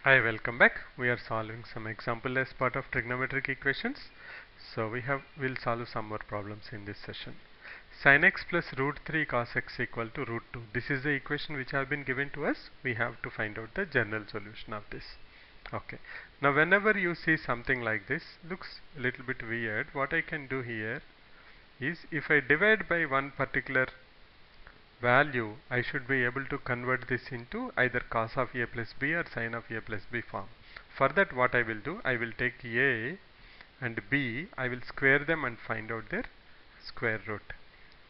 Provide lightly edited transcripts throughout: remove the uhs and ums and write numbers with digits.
Hi, welcome back. We are solving some example as part of trigonometric equations. So we'll solve some more problems in this session. Sin x plus root 3 cos x equal to root 2. This is the equation which have been given to us. We have to find out the general solution of this. Okay. Now whenever you see something like this, looks a little bit weird. What I can do here is if I divide by one particular value, I should be able to convert this into either cos of a plus b or sin of a plus b form. For that, what I will do, I will take a and b, I will square them and find out their square root.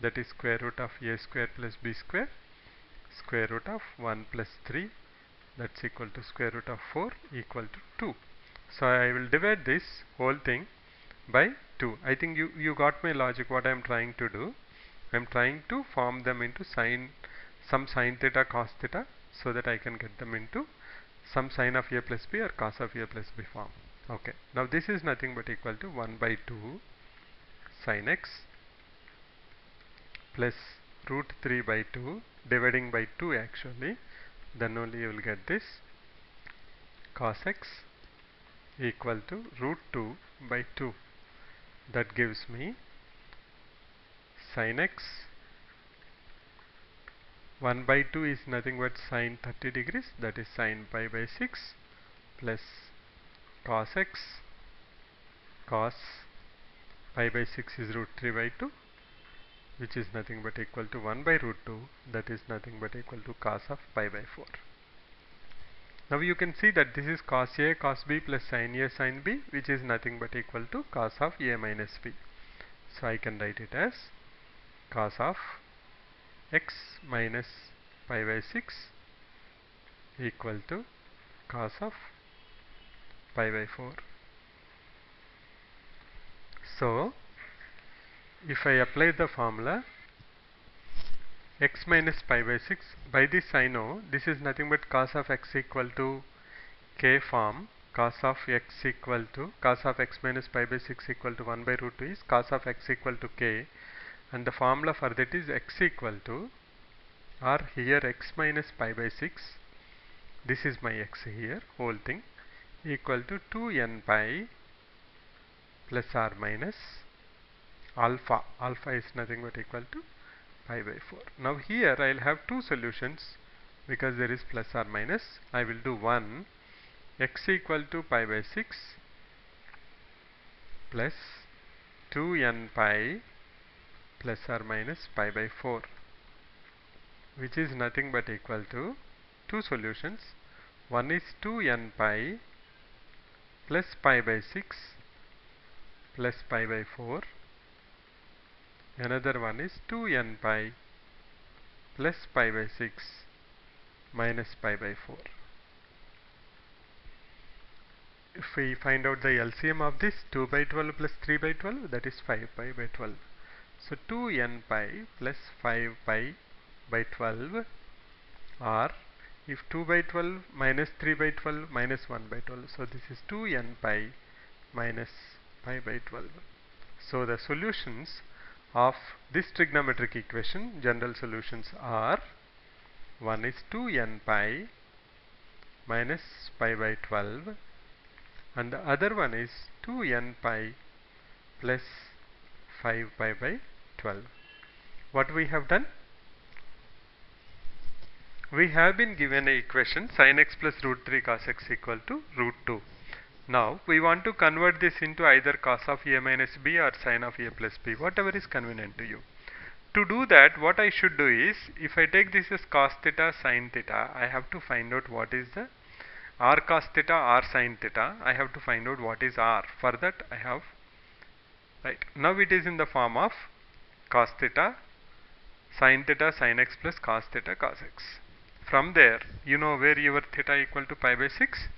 That is square root of a square plus b square, square root of 1 plus 3, that's equal to square root of 4 equal to 2. So I will divide this whole thing by 2. I think you got my logic what I am trying to do. I am trying to form them into some sin theta cos theta so that I can get them into some sin of a plus b or cos of a plus b form. Okay. Now this is nothing but equal to 1 by 2 sin x plus root 3 by 2 dividing by 2 actually. Then only you will get this cos x equal to root 2 by 2. That gives me sin x 1 by 2 is nothing but sin 30 degrees, that is sin pi by 6 plus cos x cos pi by 6 is root 3 by 2, which is nothing but equal to 1 by root 2, that is nothing but equal to cos of pi by 4. Now you can see that this is cos a cos b plus sin a sin b, which is nothing but equal to cos of a minus b. So I can write it as cos of x minus pi by 6 equal to cos of pi by 4. So if I apply the formula x minus pi by 6, by this I know this is nothing but cos of x equal to k form. Cos of x equal to cos of x minus pi by 6 equal to 1 by root 2 is cos of x equal to k, and the formula for that is x equal to, or here x minus pi by 6, this is my x here, whole thing, equal to 2n pi plus or minus alpha. Alpha is nothing but equal to pi by 4. Now here I will have two solutions because there is plus or minus. I will do one, x equal to pi by 6 plus 2n pi plus or minus pi by 4, which is nothing but equal to two solutions. One is 2n pi plus pi by 6 plus pi by 4. Another one is 2n pi plus pi by 6 minus pi by 4. If we find out the LCM of this, 2 by 12 plus 3 by 12, that is 5 pi by 12. So 2n pi plus 5 pi by 12, or if 2 by 12 minus 3 by 12 minus 1 by 12. So this is 2n pi minus pi by 12. So the solutions of this trigonometric equation, general solutions are, one is 2n pi minus pi by 12, and the other one is 2n pi plus 5 pi by 12. What we have done? We have been given an equation sin x plus root 3 cos x equal to root 2. Now we want to convert this into either cos of a minus b or sin of a plus b, whatever is convenient to you. To do that, what I should do is, if I take this as cos theta sin theta, I have to find out what is the r cos theta r sin theta. I have to find out what is r. For that I have, right, now it is in the form of cos theta sin x plus cos theta cos x. From there, you know where your theta equal to pi by 6.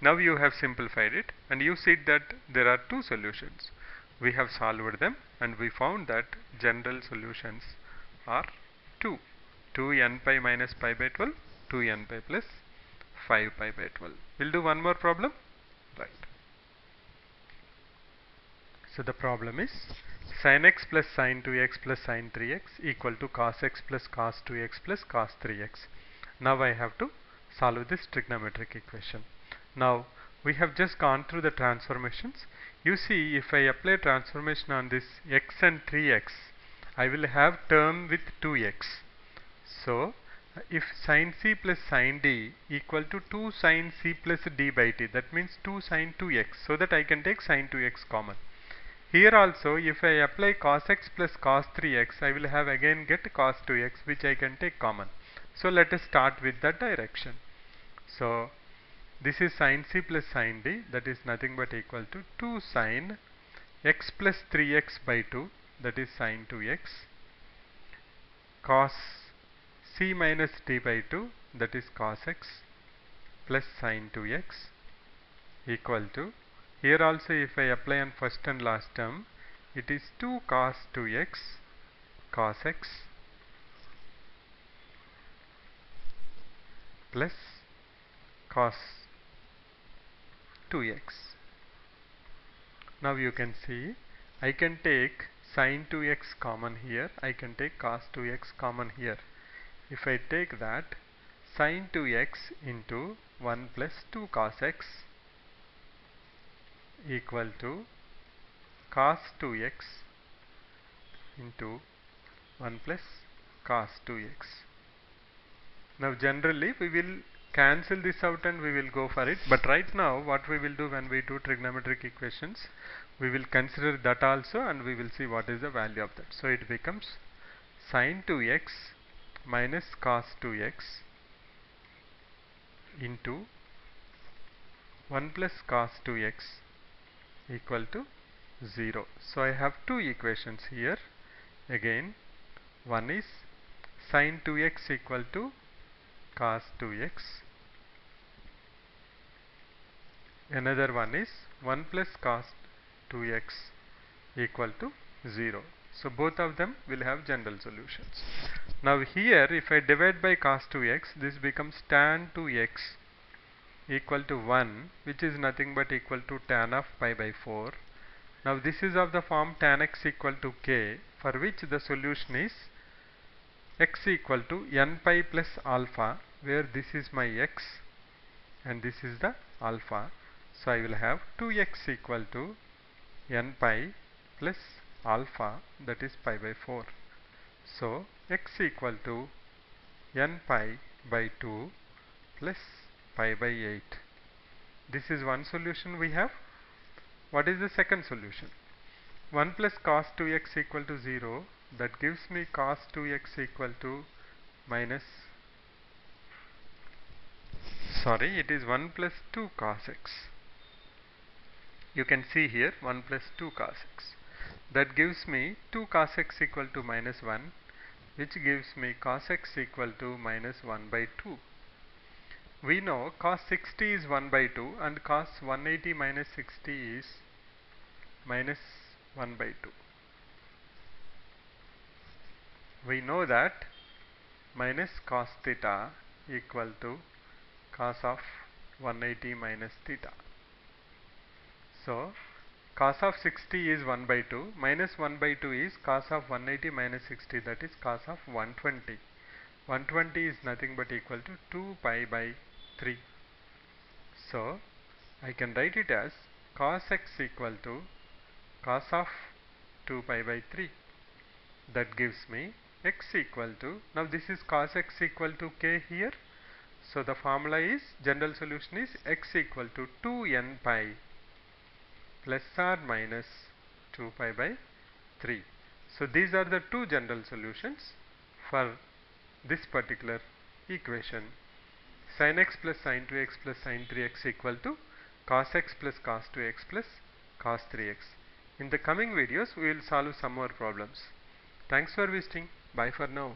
Now you have simplified it and you see that there are two solutions. We have solved them and we found that general solutions are 2. 2n pi minus pi by 12, 2n pi plus 5 pi by 12. We'll do one more problem. Right. So the problem is sin x plus sin 2x plus sin 3x equal to cos x plus cos 2x plus cos 3x. Now I have to solve this trigonometric equation. Now we have just gone through the transformations. You see, if I apply transformation on this x and 3x, I will have term with 2x. So if sin c plus sin d equal to 2 sin c plus d by t, that means 2 sin 2x, so that I can take sin 2x common. Here also, if I apply cos x plus cos 3x, I will have again get cos 2x, which I can take common. So let us start with that direction. So this is sin c plus sin d, that is nothing but equal to 2 sin x plus 3x by 2, that is sin 2x, cos c minus d by 2, that is cos x, plus sin 2x, equal to, here also if I apply on first and last term, it is 2 cos 2x cos x plus cos 2x. Now you can see, I can take sin 2x common here, I can take cos 2x common here. If I take that, sin 2x into 1 plus 2 cos x equal to cos 2x into 1 plus cos 2x. Now generally we will cancel this out and we will go for it, but right now what we will do when we do trigonometric equations, we will consider that also and we will see what is the value of that. So it becomes sin 2x minus cos 2x into 1 plus cos 2x equal to 0. So I have two equations here. Again, one is sin 2x equal to cos 2x. Another one is 1 plus cos 2x equal to 0. So both of them will have general solutions. Now here if I divide by cos 2x, this becomes tan 2x equal to 1, which is nothing but equal to tan of pi by 4. Now this is of the form tan x equal to k, for which the solution is x equal to n pi plus alpha, where this is my x and this is the alpha. So I will have 2x equal to n pi plus alpha, that is pi by 4. So x equal to n pi by 2 plus pi by 8. This is one solution we have. What is the second solution? 1 plus cos 2x equal to 0, that gives me cos 2x equal to minus, sorry, it is 1 plus 2 cos x. You can see here 1 plus 2 cos x. That gives me 2 cos x equal to minus 1, which gives me cos x equal to minus 1 by 2. We know cos 60 is 1 by 2 and cos 180 minus 60 is minus 1 by 2. We know that minus cos theta equal to cos of 180 minus theta. So cos of 60 is 1 by 2, minus 1 by 2 is cos of 180 minus 60, that is cos of 120. 120 is nothing but equal to 2 pi by 3. So I can write it as cos x equal to cos of 2 pi by 3. That gives me x equal to, now this is cos x equal to k here. So the formula is, general solution is x equal to 2n pi plus or minus 2 pi by 3. So these are the two general solutions for this particular equation. Sin x plus sin 2x plus sin 3x equal to cos x plus cos 2x plus cos 3x. In the coming videos we will solve some more problems. Thanks for visiting. Bye for now.